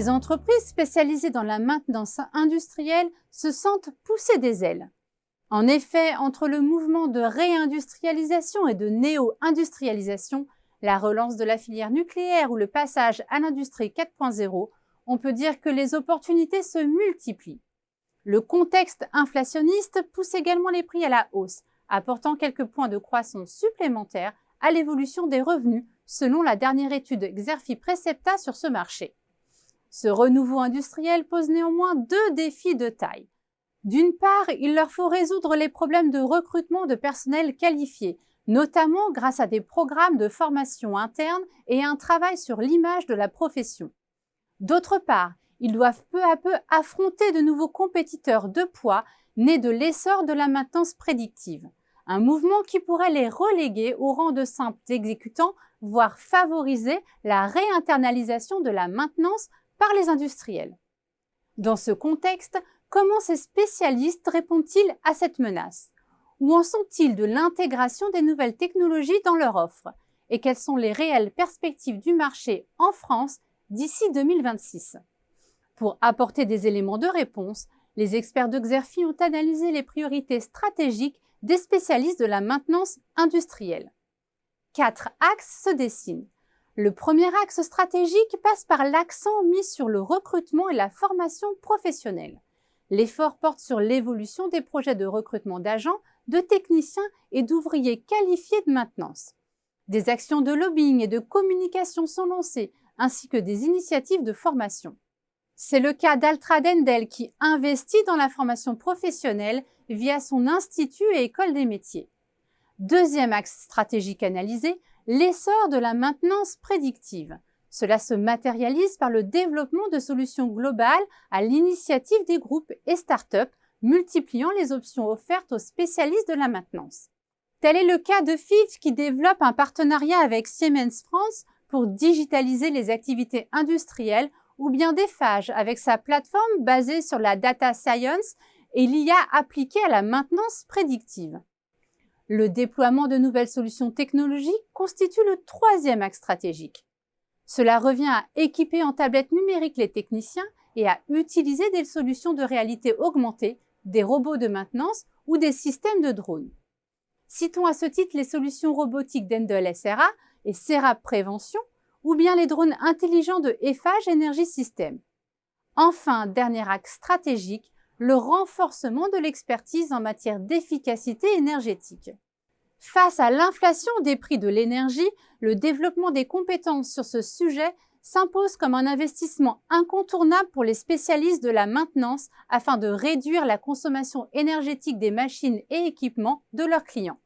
Les entreprises spécialisées dans la maintenance industrielle se sentent pousser des ailes. En effet, entre le mouvement de réindustrialisation et de néo-industrialisation, la relance de la filière nucléaire ou le passage à l'industrie 4.0, on peut dire que les opportunités se multiplient. Le contexte inflationniste pousse également les prix à la hausse, apportant quelques points de croissance supplémentaires à l'évolution des revenus, selon la dernière étude Xerfi Precepta sur ce marché. Ce renouveau industriel pose néanmoins deux défis de taille. D'une part, il leur faut résoudre les problèmes de recrutement de personnel qualifié, notamment grâce à des programmes de formation interne et un travail sur l'image de la profession. D'autre part, ils doivent peu à peu affronter de nouveaux compétiteurs de poids nés de l'essor de la maintenance prédictive, un mouvement qui pourrait les reléguer au rang de simples exécutants, voire favoriser la réinternalisation de la maintenance par les industriels. Dans ce contexte, comment ces spécialistes répondent-ils à cette menace? Où en sont-ils de l'intégration des nouvelles technologies dans leur offre? Et quelles sont les réelles perspectives du marché en France d'ici 2026? Pour apporter des éléments de réponse, les experts de Xerfi ont analysé les priorités stratégiques des spécialistes de la maintenance industrielle. 4 axes se dessinent. Le premier axe stratégique passe par l'accent mis sur le recrutement et la formation professionnelle. L'effort porte sur l'évolution des projets de recrutement d'agents, de techniciens et d'ouvriers qualifiés de maintenance. Des actions de lobbying et de communication sont lancées, ainsi que des initiatives de formation. C'est le cas d'Altradendel qui investit dans la formation professionnelle via son institut et école des métiers. Deuxième axe stratégique analysé, l'essor de la maintenance prédictive. Cela se matérialise par le développement de solutions globales à l'initiative des groupes et startups, multipliant les options offertes aux spécialistes de la maintenance. Tel est le cas de FIF qui développe un partenariat avec Siemens France pour digitaliser les activités industrielles, ou bien d'Eiffage avec sa plateforme basée sur la data science et l'IA appliquée à la maintenance prédictive. Le déploiement de nouvelles solutions technologiques constitue le troisième axe stratégique. Cela revient à équiper en tablettes numériques les techniciens et à utiliser des solutions de réalité augmentée, des robots de maintenance ou des systèmes de drones. Citons à ce titre les solutions robotiques d'Endel SRA et Sera Prévention, ou bien les drones intelligents de Eiffage Energy System. Enfin, dernier axe stratégique, le renforcement de l'expertise en matière d'efficacité énergétique. Face à l'inflation des prix de l'énergie, le développement des compétences sur ce sujet s'impose comme un investissement incontournable pour les spécialistes de la maintenance afin de réduire la consommation énergétique des machines et équipements de leurs clients.